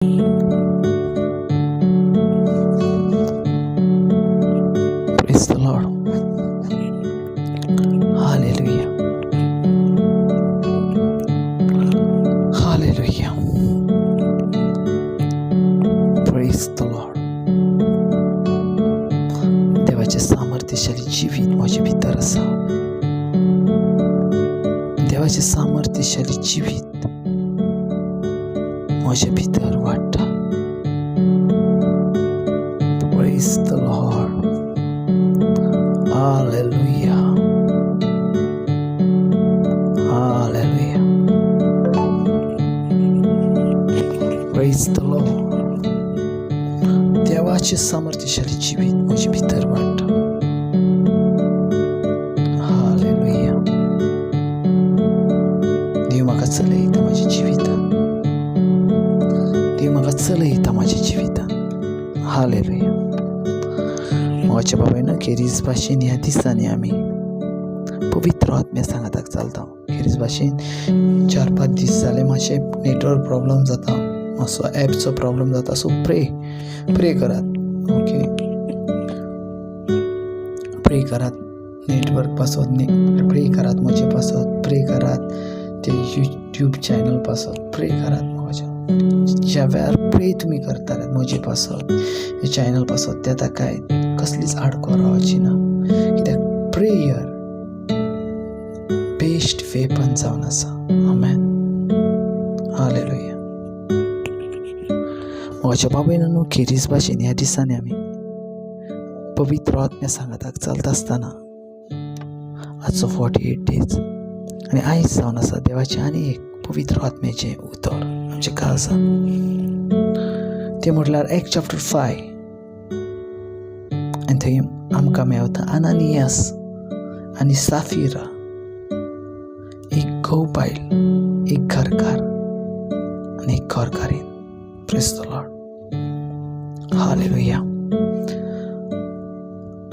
Praise the Lord. Hallelujah. Hallelujah. Praise the Lord. देवाचे सामर्थ्यशाली जीवित माझ्या भितर असा. देवाचे सामर्थ्यशाली जीवित माझ्या भितर वाटा. Praise the Lord. Hallelujah. Hallelujah. Praise the Lord. देवाचे सामर्थ्यशाली जीवित माझ्या भितर वाटा. Hallelujah. देव म्हाका चलयता माझ्या जिवितान. देव म्हाका चलयता माझ्या जिवितान. Hallelujah. मोगाच्या बाबायन खेरीज भाशेन ह्या दिसांनी आमी पवित्र आत्म्या सांगाताक चलता. खेरीज भाशेन 4-5 दीस जाले मातशे नेटवर्क प्रॉब्लेम जाता, मातसो ॲपचो प्रॉब्लेम जाता. सो प्रे करात. ओके, प्रे करात. नेटवर्क पासत प्रे करात. म्हजे पासत प्रे करात. ते यूट्यूब चॅनल पासत प्रे करात. मोगाच्या ज्या वेळार प्रे तुमी करताले म्हजे पासत हे चॅनल पासत त्या काय कसलीच आडको रावची ना. कित्याक प्रेयर बेस्ट वेपन जावन आसा. आमेन. हालेलुया. मोगाच्या बाबायन न्हू खेरीज भाशेन ह्या दिसांनी आमी पवित्र आत्म्या सांगाताक चलता आसतना आजचो 48 डेज आनी आयज जावन आसा देवाचें आनी एक पवित्र आत्म्याचें उतर आमच्या काळजांत. तें म्हटल्यार Acts chapter 5 आनी थंय आमकां मेवता अनानियास आनी साफिरा, एक घोव बायल, एक घरकार आनी एक घरकारीन. Praise the lord. हालेलुया.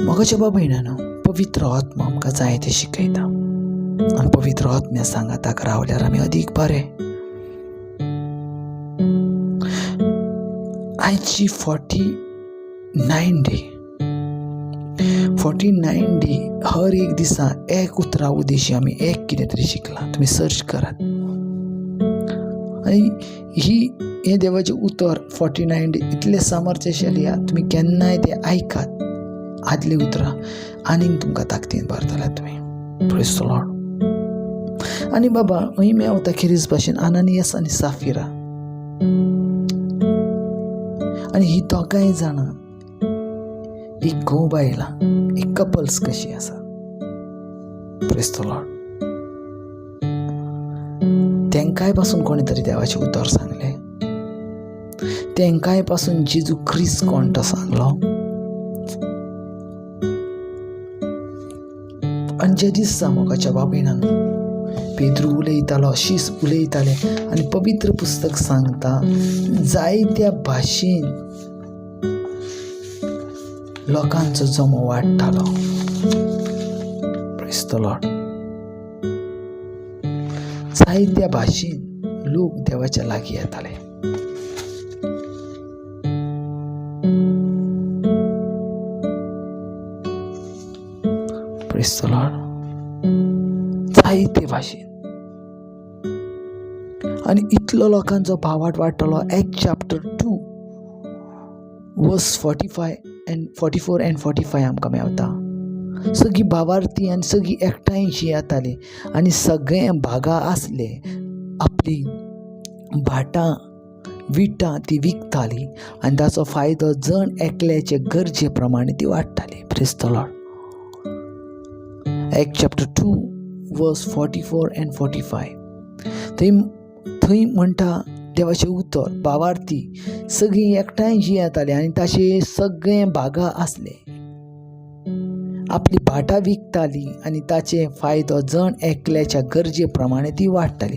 मोगाच्या बाबायनान पवित्र आत्मा आमकां जाय तें शिकयता आनी पवित्र आत्म्या सांगाताक रावल्यार आमी अदीक बरें. आयची 49 डे हर एक दिसा एक उतरा उदेशी आमी एक कितें तरी शिकलां. तुमी सर्च करात आनी हे देवाचें उतर 49 डे इतलें सामर्थ्यशाली आहा. तुमी केन्नाय ते आयकात आदली उतरां आनीक तुमकां ताकतीन भरतले तुमी. Praise the Lord. आनी बाबा हय मेवता खेरीज भाशेन अनानियास आनी साफिरा आनी ही दोगांय जाणां एक घोव बायलां, एक कपल्स कशी आसा. Praise the Lord. तेंकाय पासून कोणी तरी देवाचें उतर सांगलें. तेंकाय पासून जेजू ख्रिस्त कोण तो सांगलो. आनी जे दिसा मोगाच्या बाबायनान पेद्रू उलयतालो, शीस उलयताले आनी पवित्र पुस्तक सांगता जायत्या भाशेन लोकांचो जमो वाडटालो. Praise the Lord. जायत्या भाशेन लोक देवाच्या लागीं येताले. Praise the Lord. जायते भाशेन आनी इतलो लोकांचो भावार्थ वाडटलो. Acts chapter 2 verse 44 and 45 आमकां मेवता. सगळीं भावार्थी आनी सगळीं एकठांयशीं येतालीं आनी सगळे भागां आसले आपली भाटां विटां ती विकतालीं आनी ताचो फायदो जण एकल्याचे गरजे प्रमाणे ती वाडटाली. Praise the lord. Acts chapter 2 verse 44 and 45 थंय म्हणटा देवाचें उतर भावार्थी सगळीं एकठांयशीं येतालीं आनी ताचे सगळे भागां आसले. आपली भाटां विकतालीं आनी ताचे फायदो जण एकल्याच्या गरजे प्रमाणे ती वाडटाली.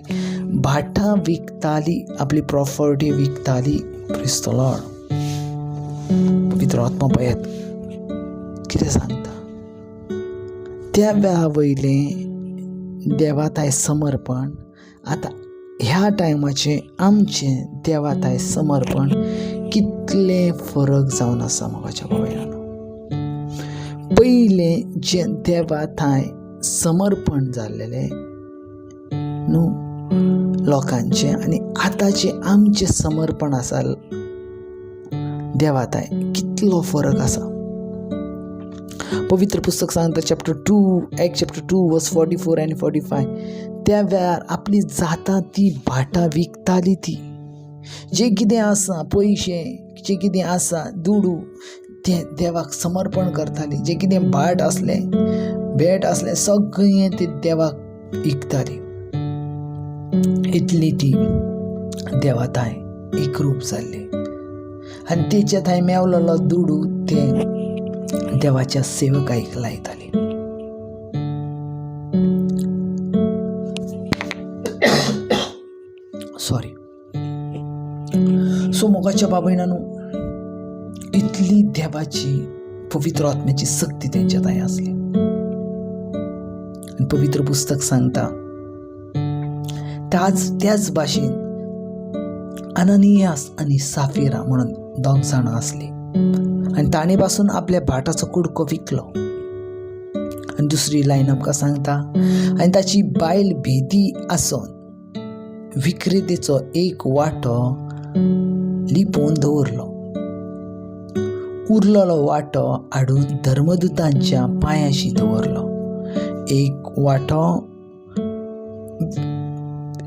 भाटां विकतालीं, आपली प्रॉपर्टी विकतालीं. Praise the lord. पवित्र आत्मा पळयात कितें सांगता. त्या वेळा वयलें देवाताय समर्पण आतां ह्या टायमाचे आमचे देवाताय समर्पण कितले फरक जावन आसा मोगाच्या भावयणानो. पयले जे देवाताय समर्पण जाल्लेले न्हू लोकांचे आनी आतांचे आमचे समर्पण आसा देवाताय कितलो फरक आसा. पवित्र पुस्तक सांगता चॅप्टर 2 वर्स 44 आनी 45. त्या वेळार आपली जाता ती भाटां विकताली ती. जे कितें आसा पयशे, जे कितें आसा दुडू तें देवाक समर्पण करताली. जे कितें भाट आसलें भेट आसलें सगळें ते देवाक विकताली. इतली ती देवाताय एकरूप जाल्ली आनी तेच्या थंय मेवलेलो दुडू ते देवाच्या सेवकायक लायताली. सॉरी. सो मोगाच्या बाबयणानो इतली देवाची पवित्र आत्म्याची शक्ती तेंच्या थंय आसली. पवित्र पुस्तक सांगता त्याच भाशेन अननियास आनी साफिरा म्हणून दोग जाणां आसली आनी ताणे पासून आपल्या भाटाचो कुडको विकलो. आनी दुसरी लायन आमकां सांगता आनी ताची बायल भेदी आसून विक्रेतेचो एक वांटो लिपोवन दवरलो. उरलेलो वांटो हाडून धर्मदूतांच्या पांयाशी दवरलो. एक वांटो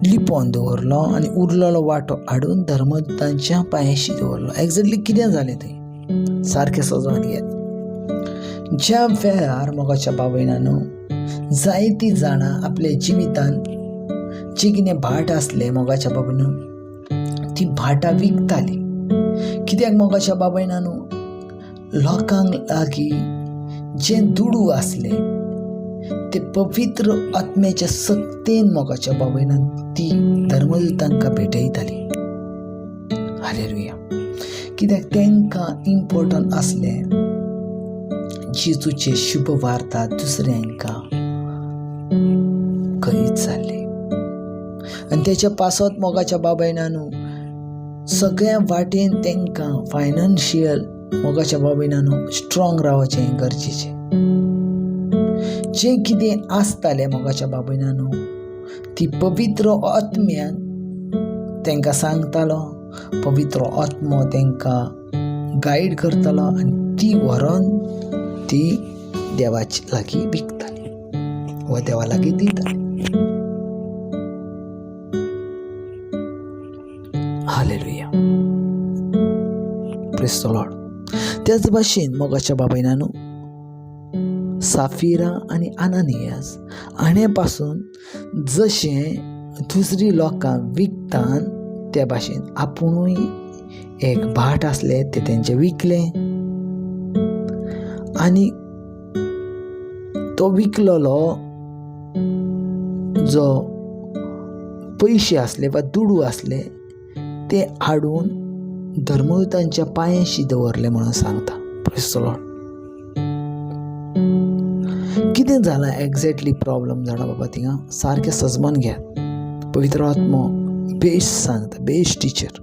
लिपोवन दवरलो आनी उरलेलो वांटो हाडून धर्मदूतांच्या पांयाशी दवरलो. एक्झॅक्टली कितें जालें थंय सारकें सजोवन घेत. ज्या वेळार मोगाच्या बाबयणानो जायतीं जाणां आपल्या जिवितान जे कितें भाट आसलें मोगाच्या बाबयणानो ती भाटां विकताली. कित्याक मोगाच्या बाबयणानो लोकांक लागीं जे दुडू आसले ते पवित्र आत्म्याच्या सक्तेन मोगाच्या बाबयणान ती धर्मदूतांका भेटयताली. हालेलुया. कित्याक तांकां इम्पॉर्टंट आसलें जेजूचे शुभ वार्ता दुसऱ्यांका करीत जाल्ली. आनी तेच्या पासत मोगाच्या बाबयणानो सगळ्या वाटेन तांकां फायनान्शियल मोगाच्या बाबयणानो स्ट्रॉंग रावचें गरजेचें. जे कितें आसतालें मोगाच्या बाबयणानो ती पवित्र आत्म्यान तांकां सांगतालो. पवित्र आत्मो तांकां गायड करतालो आनी ती व्हरोन ती देवाचे लागीं विकताली वा देवा लागीं दिताली. हालेलुया. Praise the Lord. त्याच भाशेन मोगाच्या बाबयणानो साफिरा आनी अननियास हाणे पासून जशें दुसरी लोकां विकतान त्या भाशेन आपुणूय एक भाट आसलें तें तेंचें विकलें आनी तो विकलेलो जो पयशे आसले वा दुडू आसले ते हाडून धर्मदूतांच्या पांयाशी दवरले म्हणून सांगता. Praise the Lord. कितें जालां एक्झॅक्टली प्रॉब्लम जाणा बाबा थिंगा सारकें सजमोन घेयात. पवित्र आत्मो बेस्ट सांगता, बेस्ट टिचर.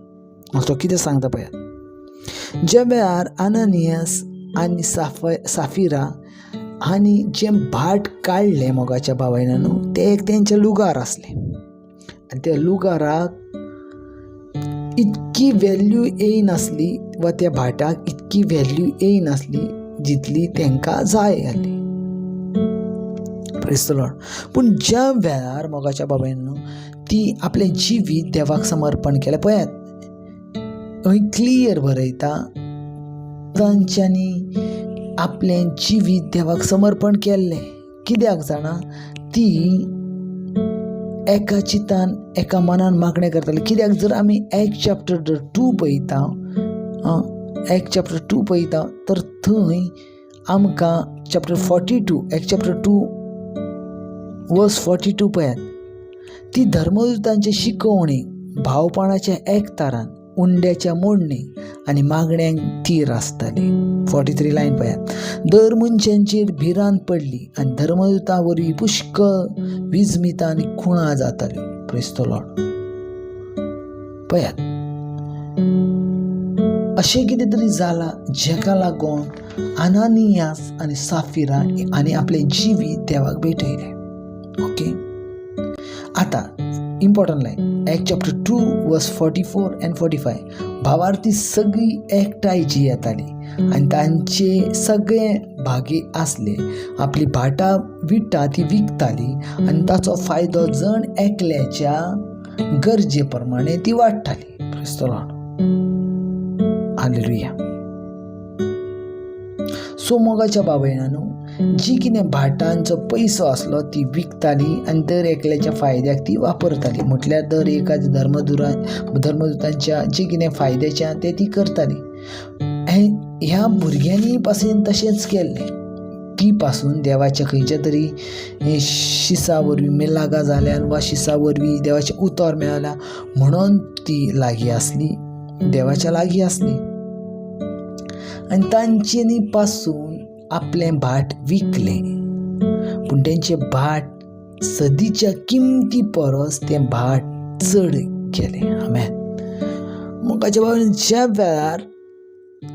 तो कितें सांगता पळयात. ज्या वेळार अननियास आनी साफिरा हांणी जे भाट काडले मोगाच्या बाबयणानो ते एक तेंचे लुगार आसले आनी त्या लुगाराक इतकी व्हॅल्यू येयनासली वा त्या भाटाक इतकी व्हॅल्यू येयनासली जितली तांकां जाय आसली. Praise the Lord. पूण ज्या वेळार मोगाच्या बाबयणानो ती आपलें जिवीत देवाक समर्पण केलें पळयात थंय क्लियर बरयता तांच्यांनी आपलें जिवीत देवाक समर्पण केल्लें. कित्याक जाणा ती एका चितान एका मनान मागणें करताली. कित्याक जर आमी एक चॅप्टर 2 पळयता तर थंय आमकां चॅप्टर 42 वर्स 42 पळयात. ती धर्मदूतांचे शिकवणी भावपणाच्या एकतारान उंड्याच्या मोडणी आनी मागण्यांक तीर आसताली. 43 लायन पळयात. दर मनशांचेर भिरांत पडली आनी धर्मदूतां वरवीं पुष्कळ विजमितां आनी खुणां जातालीं. Praise the Lord. पळयात, अशें कितें तरी जालां जेका लागून अनानियास आनी साफिरा आनी आपले जिवीत देवाक भेटयले. ओके, आतां इम्पॉर्टंट लायन, एक्ट चॅप्टर 2 वर्स 44 and 45. भावार्थी सगळी एकठांयची येताली आनी तांचे सगळे भागी आसले. आपली भाटां विटा ती विकताली आनी ताचो फायदो जण एकल्याच्या गरजे प्रमाणे ती वाडटाली. Praise the lord. Hallelujah. So मोगाच्या भावयणांनो, जी कितें भाटांचो पयसो आसलो ती विकताली आनी दर एकल्याच्या फायद्याक ती वापरताली. म्हटल्यार दर एका धर्मदुतांच्या जे कितें फायद्याचें तें ती करताली. ह्या भुरग्यांनी पासून तशेंच केल्लें. ती पासून देवाच्या खंयच्या तरी शिसा वरवीं मेलागा जाल्यान वा शिसा वरवीं देवाचें उतर मेळ्ळां म्हणून ती लागीं आसली, देवाच्या लागीं आसली. आनी तांच्यांनी पासून आपलें भाट विकलें. पूण तेंचें भाट सदीच्या किंमती परस तें भाट चड केलें. आमेन. मोगाच्या भावान, ज्या वेळार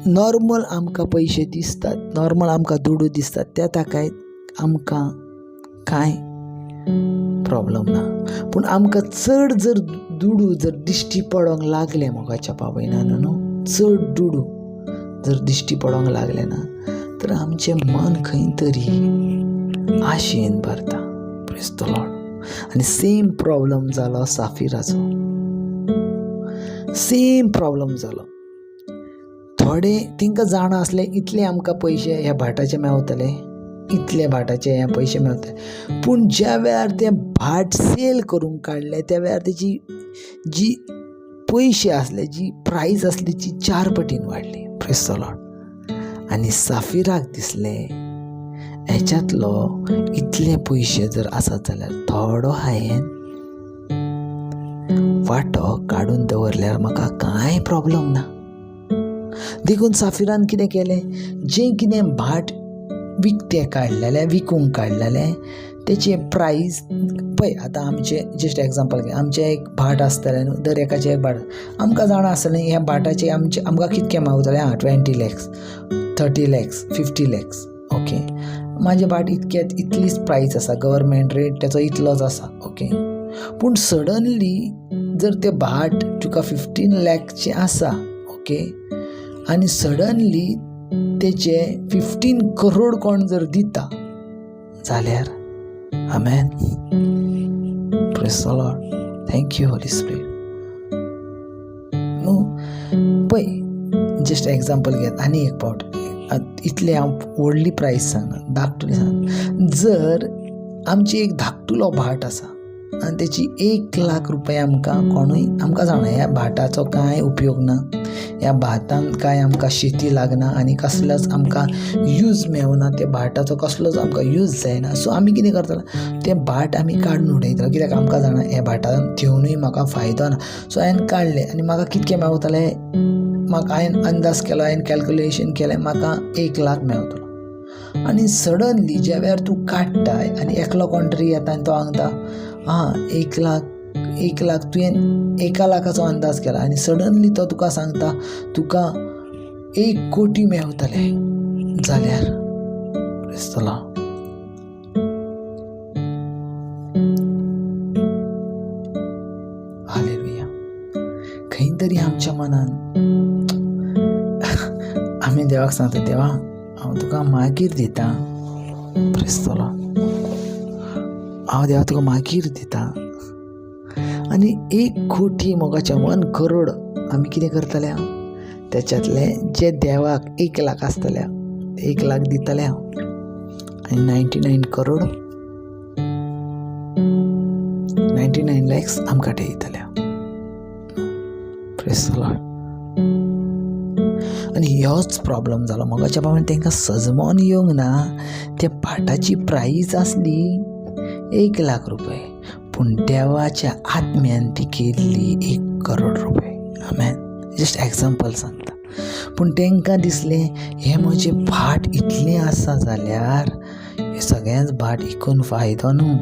नॉर्मल आमकां पयशे दिसतात, नॉर्मल आमकां दुडू दिसतात, त्या ताकाय आमकां कांय प्रॉब्लम ना. पूण आमकां चड जर दुडू जर दिश्टी पडोंक लागले मोगाच्या भावयणांनो न्हू, चड दुडू जर दिश्टी पडोंक लागलें ना तर आमचें मन खंय तरी आशेन भरता. Praise the Lord. आनी सेम प्रॉब्लम जालो साफिराचो. सेम प्रॉब्लम जालो. थोडे तांकां जाण आसलें इतले आमकां पयशे ह्या भाटाचे मेवतले, इतले भाटाचे हे पयशे मेवतले. पूण ज्या वेळार तें भाट सेल करून काडलें त्या वेळार तेची जी पयशे आसले, जी प्रायस आसली ती 4 पटीन वाडली. Praise the Lord. आनी साफिराक दिसलें हेच्यातलो इतले पयशे जर आसत जाल्यार थोडो हांवें वांटो काडून दवरल्यार म्हाका कांय प्रॉब्लम ना. देखून साफिरान कितें केलें, जें कितें भाट विकतें काडलेलें, विकूंक काडलेलें तेचें प्रायस पळय. आतां आमचें जस्ट एग्जांपल घे, आमचें एक भाट आसतलें न्हू, दर एकाचें एक भाट. आमकां जाणा आसतलें ह्या भाटाचें आमकां कितकें मेवतलें. 20 lakhs, 30 lakhs, 50 lakhs. ओके, म्हाजें भाट इतलीच प्रायस आसा, गव्हर्मेंट रेट तेचो इतलोच आसा. ओके, पूण सडनली जर तें भाट तुका 15 lakhचे आसा, ओके, आनी सडनली तेचे 15 करोड कोण जर दिता जाल्यार, amen. Praise the lord. Thank you holy spirit. न्हू पळय, जस्ट एग्जांपल घेत आनी एक पावट. इतले हांव व्हडली प्रायस सांगना, धाकटुली सांग. जर आमची एक धाकटुलो भाट आसा आनी तेची 1 लाख रुपया आमकां जाणा ह्या भाटाचो कांय उपयोग ना, ह्या भातान कांय आमकां शेती लागना आनी कसलोच आमकां यूज मेवना, त्या भाटाचो कसलोच आमकां यूज जायना. सो आमी कितें करतले, तें भाट आमी काडून उडयतले. कित्याक आमकां जाणा ह्या भाटान ठेवनूय म्हाका फायदो ना. सो हांवें काडलें आनी म्हाका कितकें मेवतलें, म्हाका हांवें अंदाज केलो, हांवें कॅल्क्युलेशन केलें, म्हाका 1 लाख मेवतलो. आनी सडनली ज्या वेळार तूं काडटाय आनी एकलो कोण तरी येता आनी तो सांगता 1 लाख तुवें 1 लाखाचो अंदाज केला आनी सडनली तो तुका सांगता तुका 1 कोटी मेवतले जाल्यार, प्रेज द लॉर्ड. हालेलुया. खंय तरी आमच्या मनान आमी देवाक सांगता, देवा हांव तुका मागीर दिता. Praise the Lord. हांव देवा तुका मागीर दिता. आनी 1 कोटी मोगाच्या 1 करोड आमी कितें करतले, त्याच्यातले जे देवाक 1 लाख आसतले 1 लाख दितले हांव आनी 99 करोड 99 lakhs आमकां ठेयतले. Praise the Lord. आनी ह्योच प्रॉब्लम जालो मोगाच्या भावान. तांकां सजमोन येवंक ना. त्या भाटाची प्रायस आसली 1 लाख रुपये, पूण देवाच्या आत्म्यान ती केल्ली 1 करोड रुपये. आमेन. जस्ट एग्जांपल सांगता. पूण तांकां दिसलें हे म्हजें भाट इतलें आसा जाल्यार हे सगळ्यांच भाट इकून फायदो न्हू,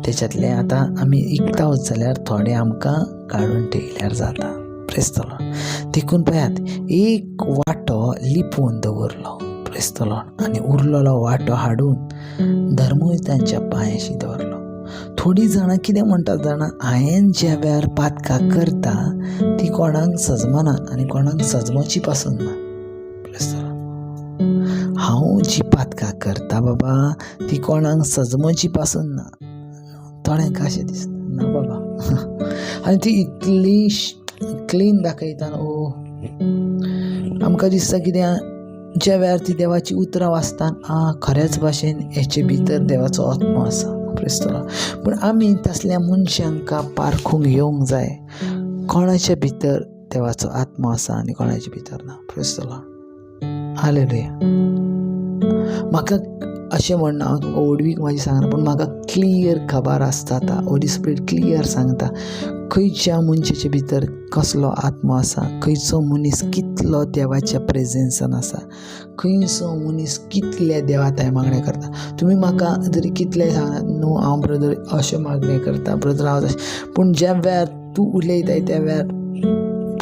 तेच्यातले आतां आमी इकताच जाल्यार थोडे आमकां काडून ठेयल्यार जाता. Praise the Lord. देखून पळयात, एक वाटो लिपोवन दवरलो, प्रेज द लॉर्ड, आनी उरलेलो वाटो हाडून धर्मयुतांच्या पांयाशी दवरलो. थोडीं जाणां कितें म्हणटात जाणा, हांवें ज्या वेळार पातकां करता ती कोणाक सजमनात आनी कोणाक सजमची पासून ना. Praise the Lord. हांव जी पातकां करता बाबा ती कोणाक सजमची पासून ना. थोड्यांक अशें दिसता ना बाबा आनी ती इतली क्लीन दाखयता न्हू. आमकां दिसता कितें, ज्या वेळार ती देवाची उतरां वाचता, खऱ्याच भाशेन हेचे भितर देवाचो आत्मो आसा. Praise the Lord. पूण आमी तसल्या मनशांक पारखूंक येवंक जाय कोणाच्या भितर देवाचो आत्मो आसा आनी कोणाच्या भितर ना. Praise the lord. हालेलुया. म्हाका अशें म्हणना, हांव तुमकां ओडवीक म्हाजी सांगना, पूण म्हाका क्लियर खबर आसता, होली स्पिरीट क्लियर सांगता खंयच्या मनशाच्या भितर कसलो आत्मो आसा, खंयचो मनीस कितलो देवाच्या प्रेझेन्सान आसा, खंयचो मनीस कितले देवा ताय मागणें करता. तुमी म्हाका जरी कितलें सांगात न्हू, हांव ब्रदर अशें मागणें करता, ब्रदर हांव तशें, पूण ज्या वेळार तूं उलयताय त्या वेळार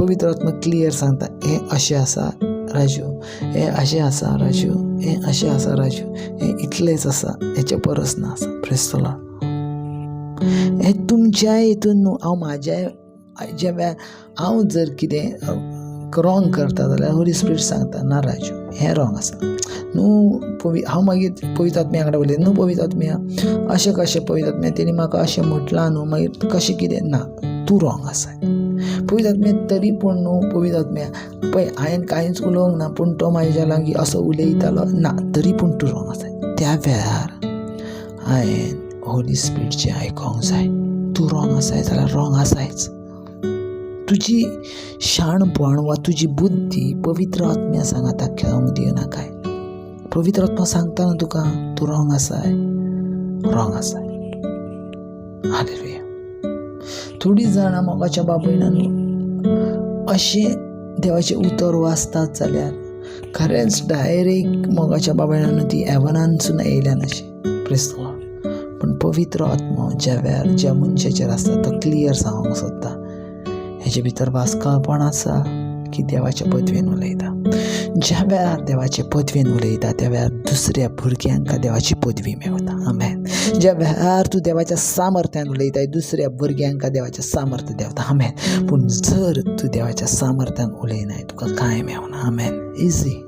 पवित्र आत्मा क्लियर सांगता, हें अशें आसा राजू, हें अशें आसा राजू, हें अशें आसा राजू, हें इतलेंच आसा, हेचे परस ना आसा. Praise the Lord. हें तुमच्या हितून न्हू, हांव म्हाज्या ज्या वेळार हांव जर कितें रॉंग करता जाल्यार होली स्पिरीट सांगता, ना राजू हें रॉंग आसा न्हू. हांव मागीर पवित्र आत्म्या कडेन उलयता, न्हू पवित्र आत्म्या अशें कशें, पवित्र आत्म्या तेणी म्हाका अशें म्हटलां न्हू, मागीर कशें कितें, ना तूं रॉंग आसा. पवित्र आत्म्या तरी पूण न्हू, पवित्र आत्म्या पळय हांवें कांयच उलोवंक ना, पूण तो म्हाज्या लागीं असो उलयतालो, ना तरी पूण तूं रॉंग आसा. त्या वेळार हांवें होली स्पिरीटचें आयकोंक जाय. तूं रॉंग आसाय जाल्यार रॉंग आसायच. तुजी शाणपण वा तुजी बुद्धी पवित्र आत्म्या सांगाता खेळोंक दिनाकाय. पवित्र आत्मा सांगता ना तुका तूं रॉंग आसाय, रॉंग आसाय. हालेलुया. थोडीं जाणां मोगाच्या बाबयनान अशें देवाचें उतर वाचतात जाल्यार खरेंच डायरेक्ट मोगाच्या बाबयनान ती हेवनानसून येयल्या अशें. Praise the Lord. पण पवित्र आत्मो ज्या वेळार ज्या मनशाचेर आसता तो क्लियर सांगूंक सोदता, हेजे भितर वास्काळपण आसा की देवाच्या पदवेन उलयता. ज्या वेळार देवाचे पदवेन उलयता त्या वेळार दुसऱ्या भुरग्यांक देवाची पदवी मेळटा. आमेन. ज्या वेळार तूं देवाच्या सामर्थ्यान उलयताय दुसऱ्या भुरग्यांक देवाचें सामर्थ्य देवता. आमेन. पूण जर तूं देवाच्या सामर्थ्यान उलयनाय तुका कांय मेळना. आमेन. इजी.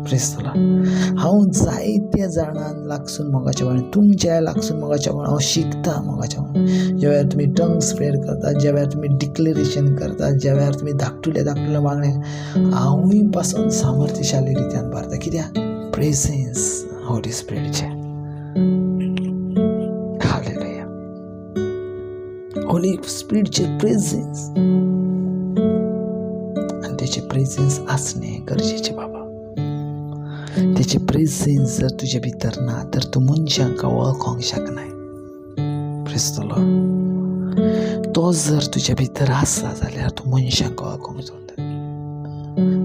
Praise the Lord. हांव जायत्या जाणांक लागसून मोगाच्या वळण, तुमच्या लागसून मोगाच्या वळण हांव शिकता. मोगाच्या वळण ज्या वेळार तुमी टंग्स प्रेयर करता, ज्या वेळार तुमी डिक्लेरेशन करता, ज्या वेळार तुमी धाकटुल्या वागणे, हांवूय पासून सामर्थ्यशाली रित्यान भरता. कित्याक प्रेझेन्स होली स्पिरीटचे. हालेलुया. होली स्पिरीटचे प्रेझेन्स आनी तेचे प्रेझेन्स असणे गरजेचे बाबा. तेचे प्रेझेन्स जर तुजे भितर ना तर तूं मनशांक वळखोंक शकनाय. Praise the lord. तो जर तुज्या भितर आसा जाल्यार तूं मनशांक वळखोंक जाता.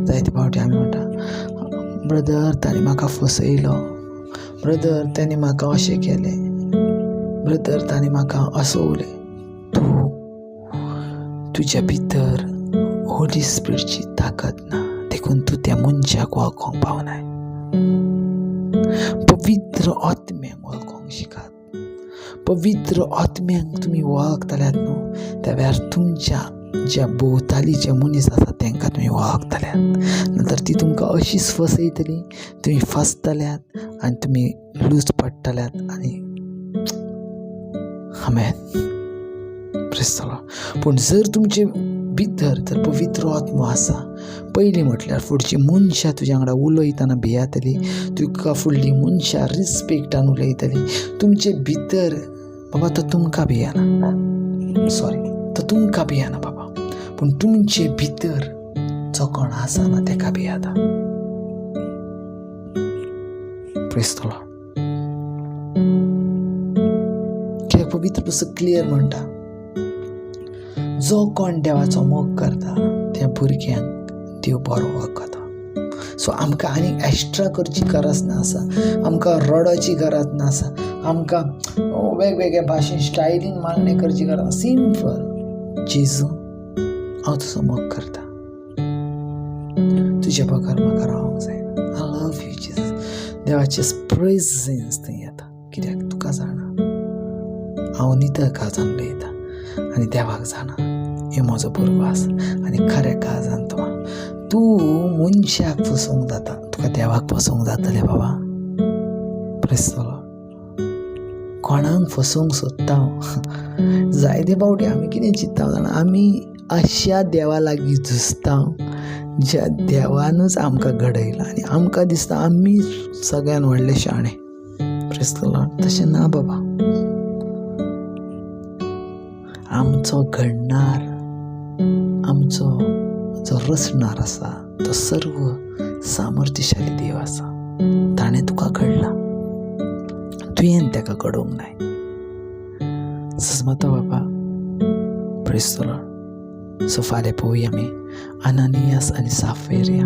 जायते फावटी आमी म्हणटा ब्रदर ताणें म्हाका फसयलो, ब्रदर ताणें म्हाका अशें केलें, ब्रदर ताणें म्हाका असो उलय. तूं तुज्या भितर होली स्पिरीटची ताकद ना, देखून तूं त्या मनशाक वळखोंक पावनाय. पवित्र आत्म्याक वळखोंक शिकात. पवित्र आत्म्याक तुमी वळखतल्यात न्हू त्या वेळार तुमच्या ज्या भोवताली जे मनीस आसा तांकां तुमी वळखतल्यात. नंतर ती तुमकां अशीच फसयतली, तुमी फसतल्यात आनी तुमी लूज पडटल्यात. आनी आमेन. Praise the Lord. पूण जर तुमचे भितर जर पवित्र आत्मो आसा, पयलीं म्हटल्यार फुडची मनशां तुज्या वांगडा उलयतना भियातली, तुका फुडलीं मनशां रिस्पेक्टान उलयतली. तुमचे भितर बाबा तो तुमकां भियेना, तो तुमकां भियेना बाबा, पूण तुमचे भितर जो कोण आसा ना तेका भियेता. Praise the Lord. कित्याक पवित्र पुस्तक क्लियर म्हणटा जो कोण देवाचो मोग करता त्या भुरग्यांक देव बरो वळखता. सो आमकां आनीक एक्स्ट्रा करची गरज ना आसा, आमकां रडोची गरज ना आसा, आमकां वेगवेगळ्या भाशेन स्टायलीन मागणें करची गरज ना. सिंपल जेजू हांव तुजो मोग करता, तुजे बगर म्हाका रावंक जायना. I love you Jesus. देवाचे प्रेझन्स थंय येता, कित्याक तुका जाणा हांव नितळ काळजान उलयता आनी देवाक जाणा हे म्हजो भुरगो आसा आनी खऱ्या काळजान तूं मनशाक फसोवंक जाता, तुका देवाक फसोवंक जातलें बाबा. Praise the Lord. कोणाक फसोवंक सोदता हांव. जायते फावटी आमी कितें चिंतता जाणा, आमी अशा देवा लागीं झुजता ज्या देवानूच आमकां घडयलां आनी आमकां दिसता आमी सगळ्यान व्हडले शाणे. Praise the Lord. तशें ना बाबा. आमचो घडणार, आमचो जो रचणार आसा तो सर्व सामर्थ्यशाली देव आसा. ताणें तुका घडला, तुवें ताका घडोवंक नाय. सजमता बाबा. Praise the Lord. सो फाल्यां पळोवया आमी अनानियास आनी साफेरिया